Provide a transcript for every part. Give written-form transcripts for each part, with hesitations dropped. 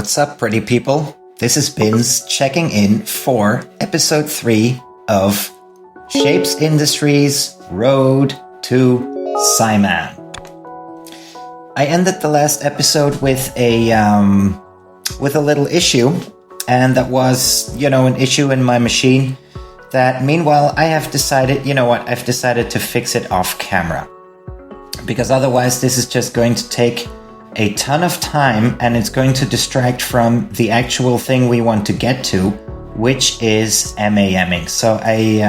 What's up, pretty people? This is Bins checking in for episode 3 of Shapez Industries Road to SIMAM. I ended the last episode with a little issue, and that was, an issue in my machine that meanwhile I have decided, I've decided to fix it off camera. Because otherwise this is just going to take a ton of time and it's going to distract from the actual thing we want to get to, which is MAMing. So I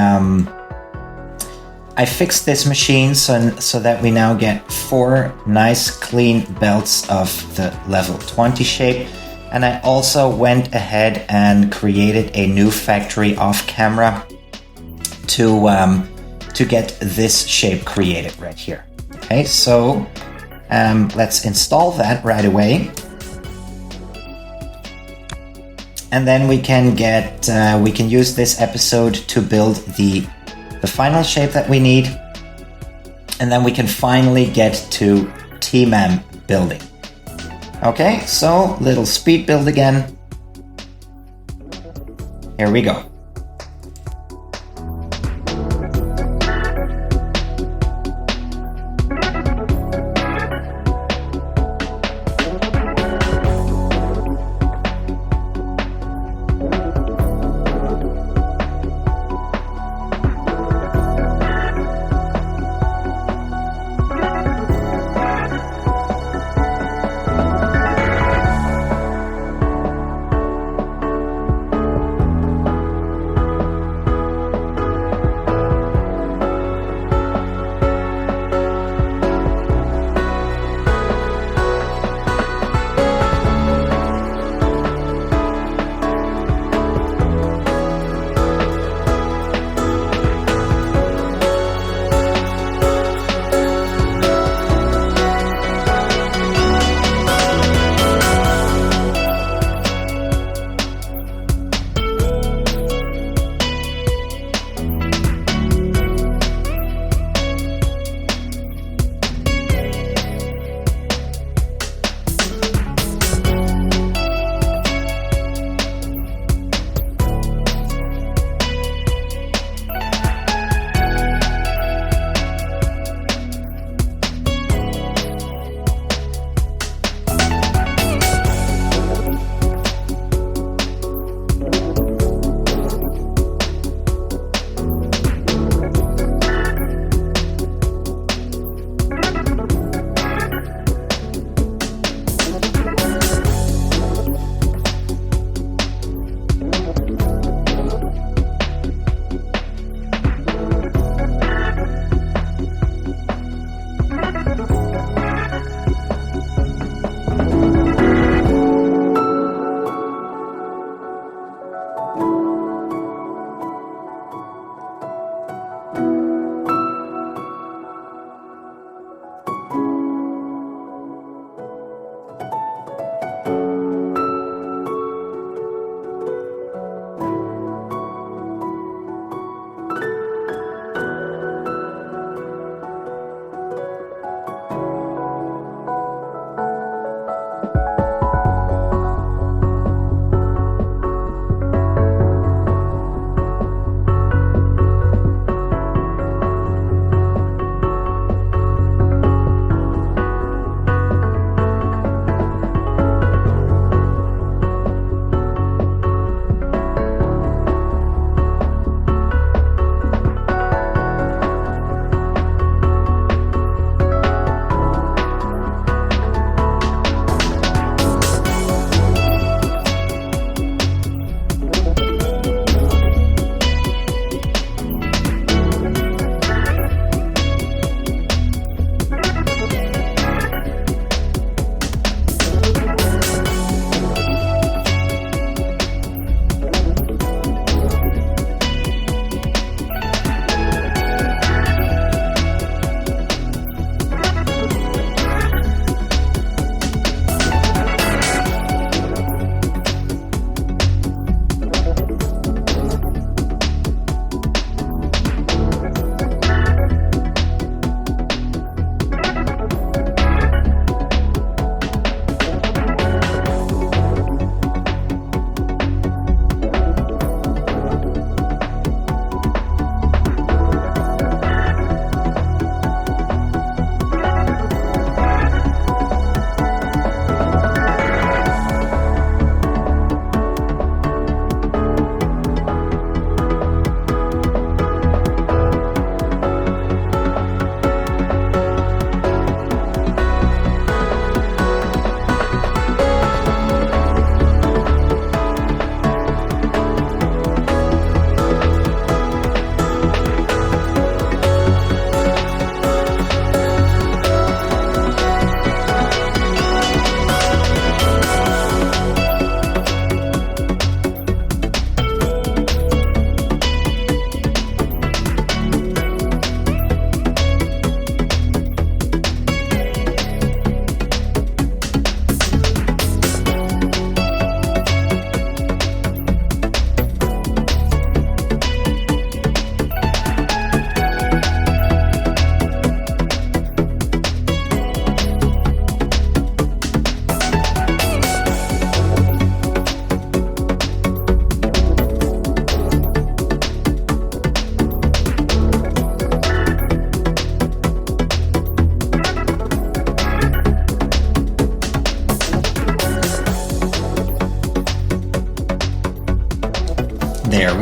fixed this machine so that we now get 4 nice clean belts of the level 20 shape. And I also went ahead and created a new factory off camera to get this shape created right here. Okay, so let's install that right away. And then we can use this episode to build the final shape that we need. And then we can finally get to SIMAM building. Okay, so little speed build again. Here we go.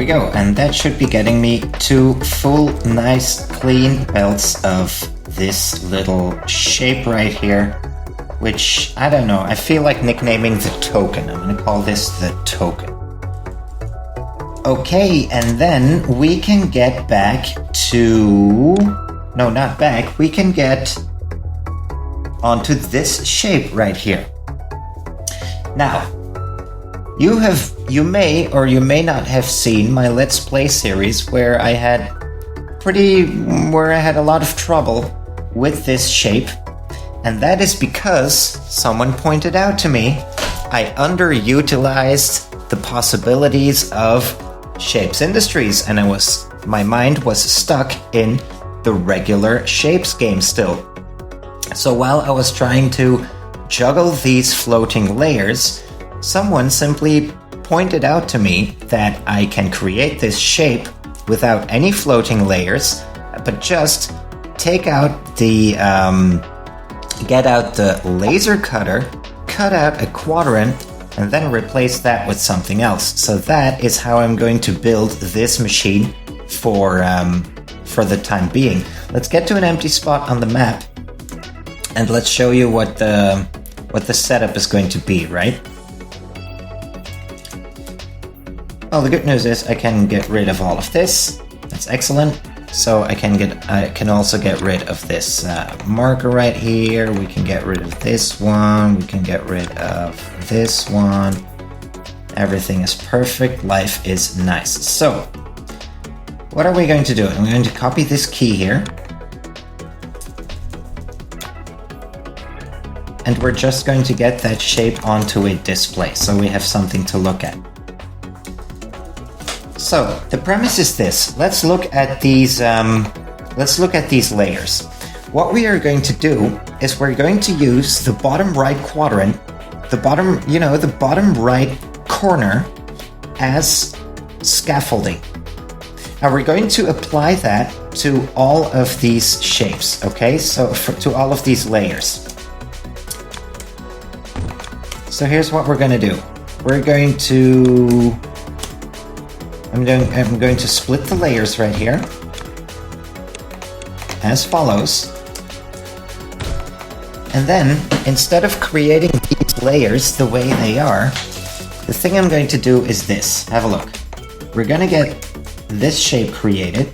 we go. And that should be getting me 2 full, nice, clean belts of this little shape right here, which, I don't know, I feel like nicknaming the token. I'm going to call this the token. Okay, and then we can get back to... No, not back. We can get onto this shape right here. Now, you may or you may not have seen my Let's Play series where I had a lot of trouble with this shape, and that is because someone pointed out to me I underutilized the possibilities of Shapez Industries, and my mind was stuck in the regular Shapez game still. So while I was trying to juggle these floating layers, someone simply pointed out to me that I can create this shape without any floating layers, but just take out the get out the laser cutter, cut out a quadrant, and then replace that with something else. So that is how I'm going to build this machine for the time being. Let's get to an empty spot on the map, and let's show you what the setup is going to be, right? Well, the good news is I can get rid of all of this. That's excellent. So I can also get rid of this marker right here. We can get rid of this one. We can get rid of this one. Everything is perfect. Life is nice. So what are we going to do? I'm going to copy this key here. And we're just going to get that shape onto a display so we have something to look at. So the premise is this. Let's look at these layers. What we are going to do is we're going to use the bottom right quadrant, the bottom right corner as scaffolding. Now we're going to apply that to all of these shapes, okay? So to all of these layers. So here's what we're going to do. I'm going to split the layers right here as follows. And then, instead of creating these layers the way they are, the thing I'm going to do is this. Have a look. We're going to get this shape created,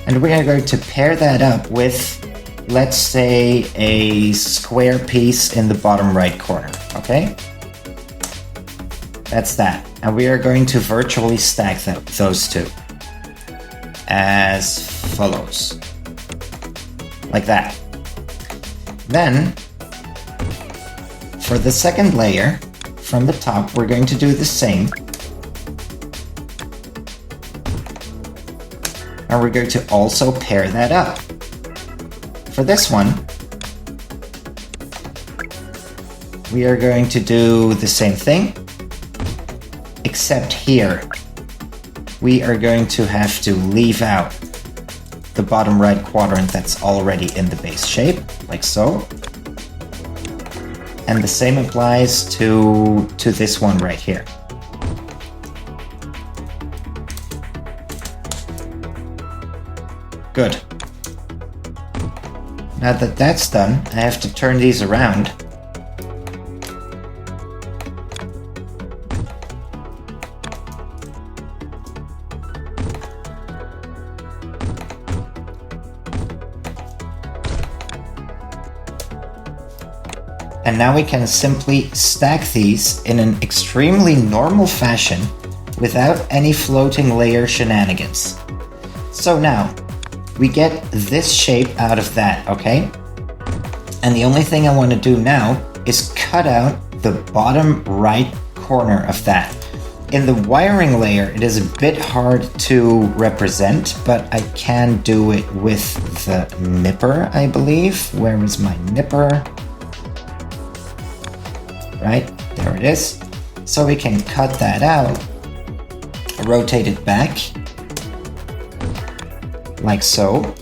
and we are going to pair that up with, let's say, a square piece in the bottom right corner, okay? That's that. And we are going to virtually stack those two as follows. Like that. Then, for the second layer, from the top, we're going to do the same. And we're going to also pair that up. For this one, we are going to do the same thing, except here, we are going to have to leave out the bottom right quadrant that's already in the base shape, like so. And the same applies to this one right here. Good. Now that that's done, I have to turn these around. And now we can simply stack these in an extremely normal fashion without any floating layer shenanigans. So now, we get this shape out of that, okay? And the only thing I want to do now is cut out the bottom right corner of that. In the wiring layer, it is a bit hard to represent, but I can do it with the nipper, I believe. Where is my nipper? Right, there it is. So we can cut that out, rotate it back, like so.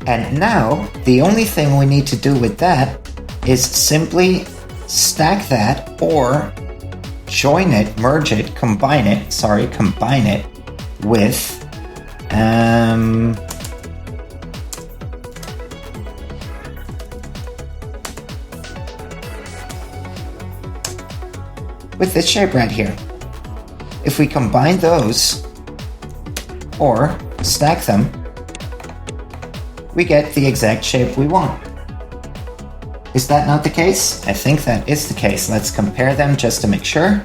And now, the only thing we need to do with that is simply stack that or merge it, combine it with with this shape right here. If we combine those or stack them, we get the exact shape we want. Is that not the case? I think that is the case. Let's compare them just to make sure.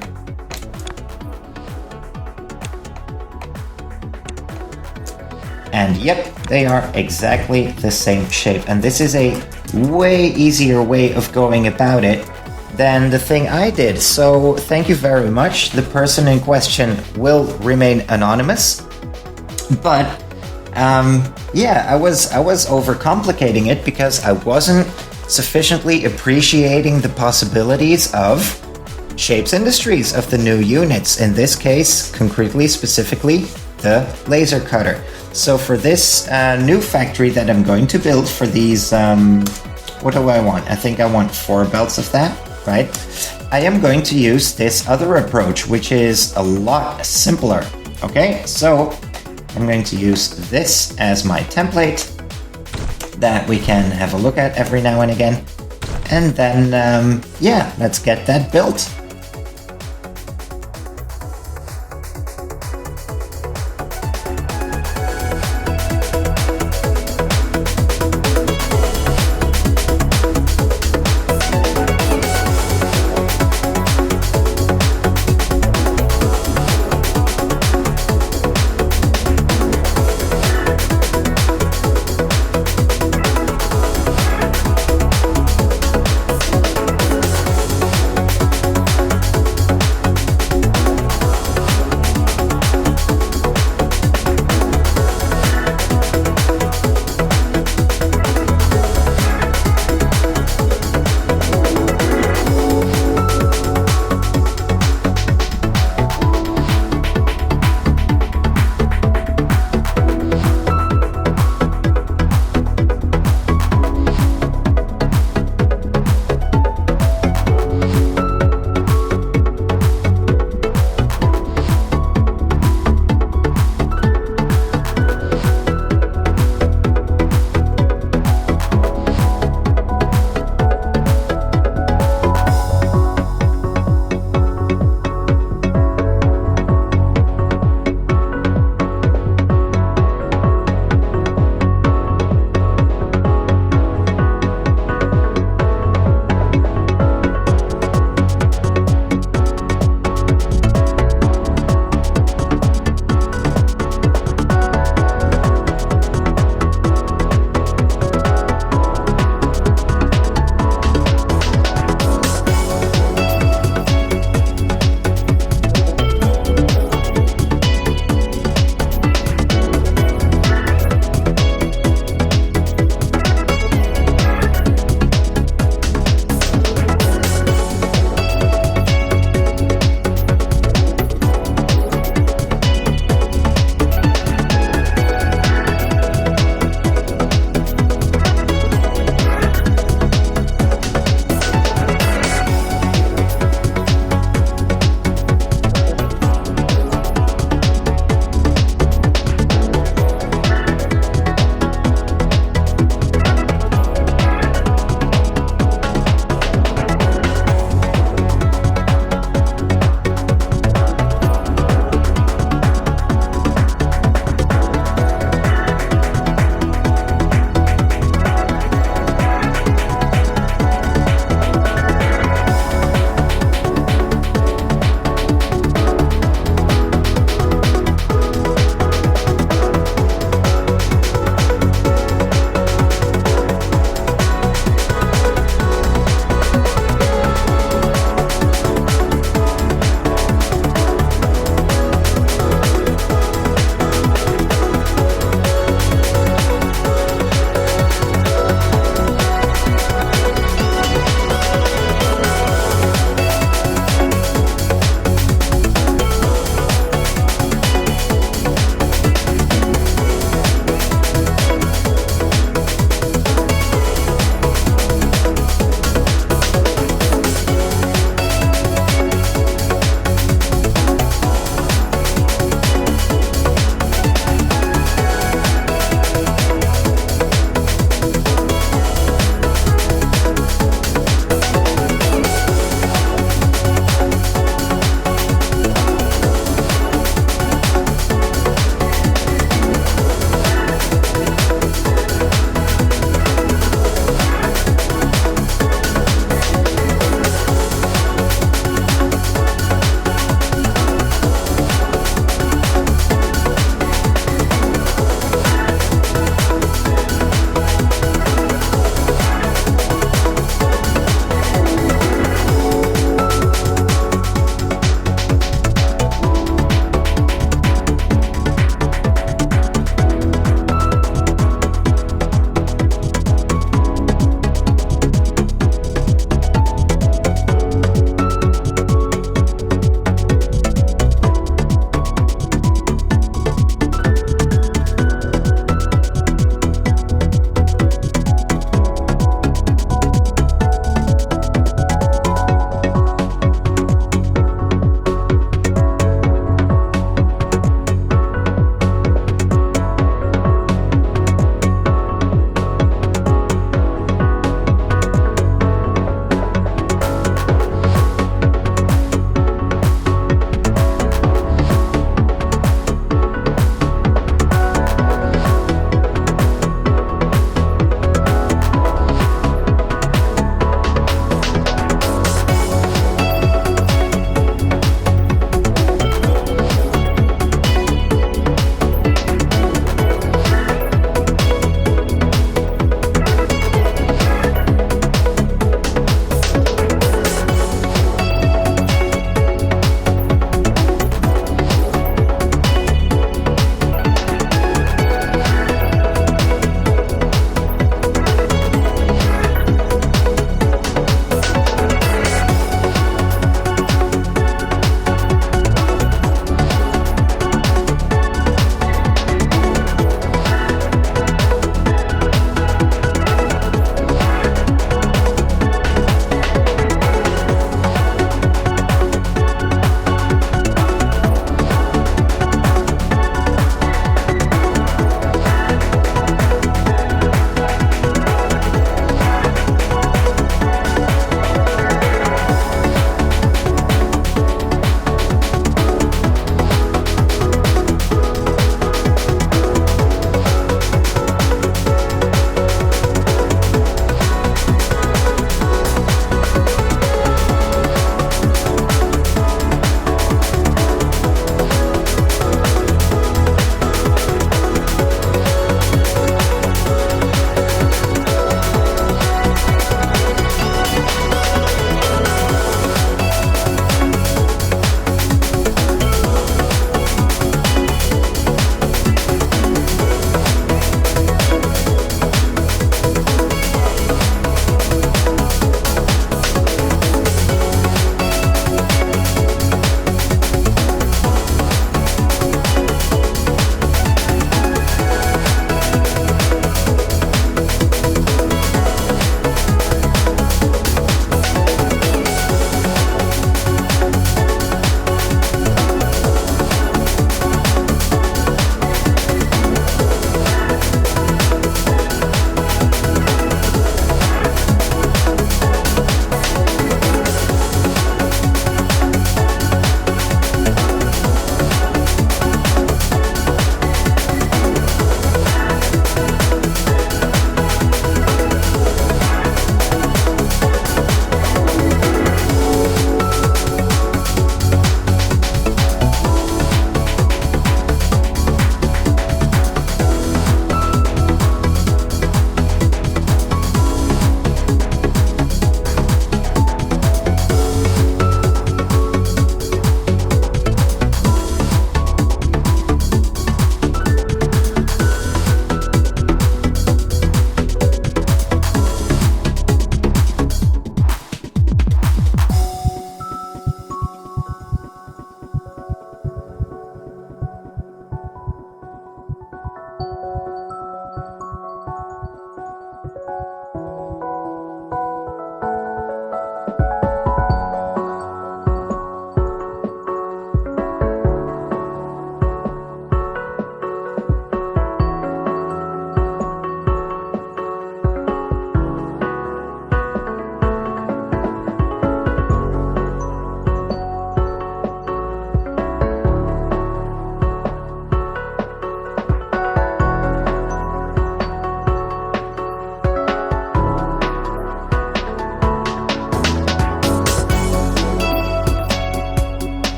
And yep, they are exactly the same shape. And this is a way easier way of going about it than the thing I did. So thank you very much. The person in question will remain anonymous. But yeah, I was overcomplicating it because I wasn't sufficiently appreciating the possibilities of Shapez Industries, of the new units. In this case, concretely, specifically, the laser cutter. So for this new factory that I'm going to build for these, what do I want? I think I want 4 belts of that, right? I am going to use this other approach, which is a lot simpler. Okay, so I'm going to use this as my template that we can have a look at every now and again. And then, yeah, let's get that built.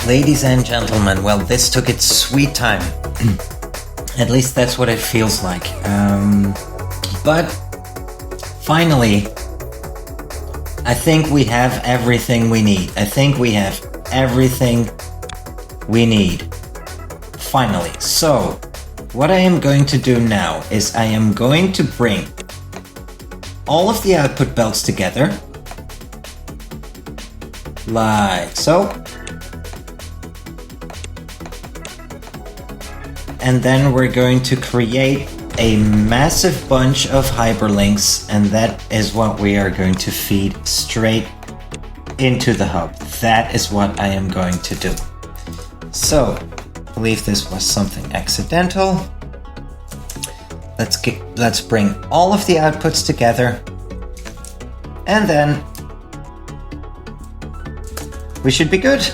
Ladies and gentlemen, well, this took its sweet time. At least that's what it feels like. But finally, I think we have everything we need. Finally. So, what I am going to do now is I am going to bring all of the output belts together. Like so. And then we're going to create a massive bunch of hyperlinks, and that is what we are going to feed straight into the hub. That is what I am going to do. So, I believe this was something accidental. Let's bring all of the outputs together, and then we should be good.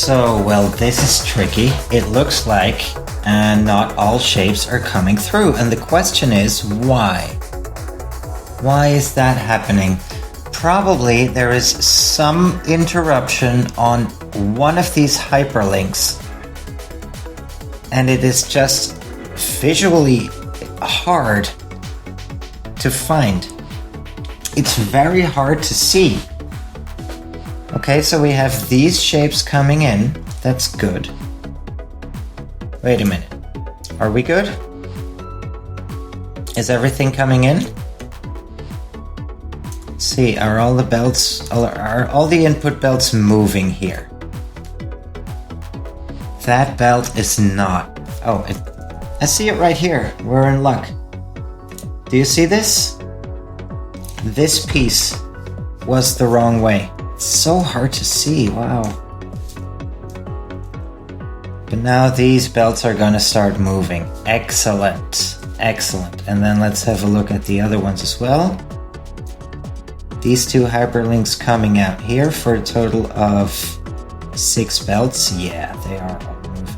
So, well, this is tricky. It looks like not all shapes are coming through. And the question is, why? Why is that happening? Probably there is some interruption on one of these hyperlinks. And it is just visually hard to find. It's very hard to see. Okay, so we have these shapes coming in. That's good. Wait a minute. Are we good? Is everything coming in? Let's see, are all the input belts moving here? That belt is not. Oh, I see it right here. We're in luck. Do you see this? This piece was the wrong way. It's so hard to see, wow. But now these belts are gonna start moving. Excellent, excellent. And then let's have a look at the other ones as well. these 2 hyperlinks coming out here for a total of 6 belts. Yeah, they are all moving.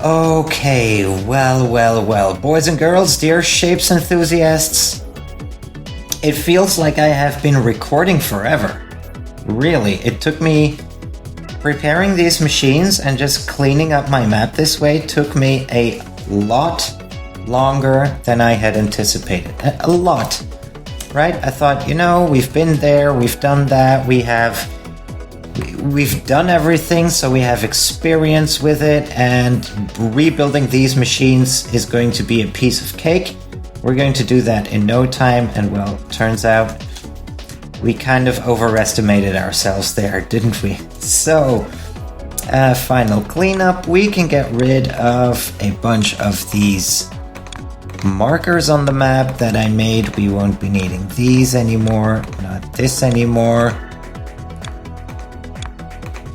Okay, well. Boys and girls, dear Shapes enthusiasts, it feels like I have been recording forever. Really, it took me preparing these machines and just cleaning up my map this way took me a lot longer than I had anticipated. A lot, right? I thought, we've been there, we've done that, we've done everything, so we have experience with it, and rebuilding these machines is going to be a piece of cake. We're going to do that in no time, and well, turns out we kind of overestimated ourselves there, didn't we? So, final cleanup. We can get rid of a bunch of these markers on the map that I made. We won't be needing these anymore, not this anymore.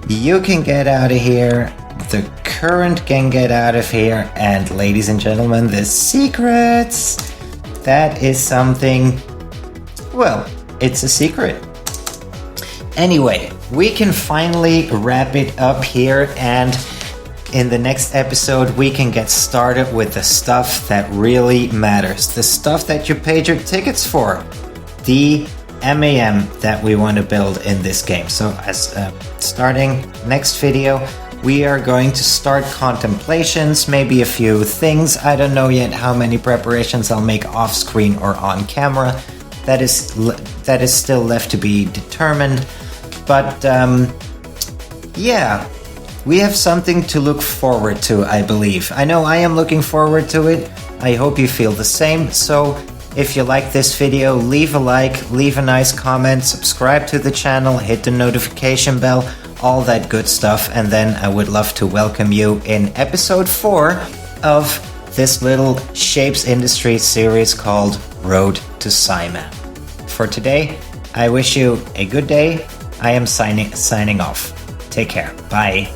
You can get out of here. The current can get out of here. And ladies and gentlemen, the secrets. That is something, well, it's a secret. Anyway, we can finally wrap it up here, and in the next episode we can get started with the stuff that really matters. The stuff that you paid your tickets for. The MAM that we want to build in this game. So as starting next video, we are going to start contemplations, maybe a few things. I don't know yet how many preparations I'll make off screen or on camera. That is still left to be determined. But yeah, we have something to look forward to, I believe. I know I am looking forward to it. I hope you feel the same. So if you like this video, leave a like, leave a nice comment, subscribe to the channel, hit the notification bell, all that good stuff. And then I would love to welcome you in episode 4 of this little Shapez Industries series called Road to SIMAM. For today, I wish you a good day. I am signing off. Take care. Bye.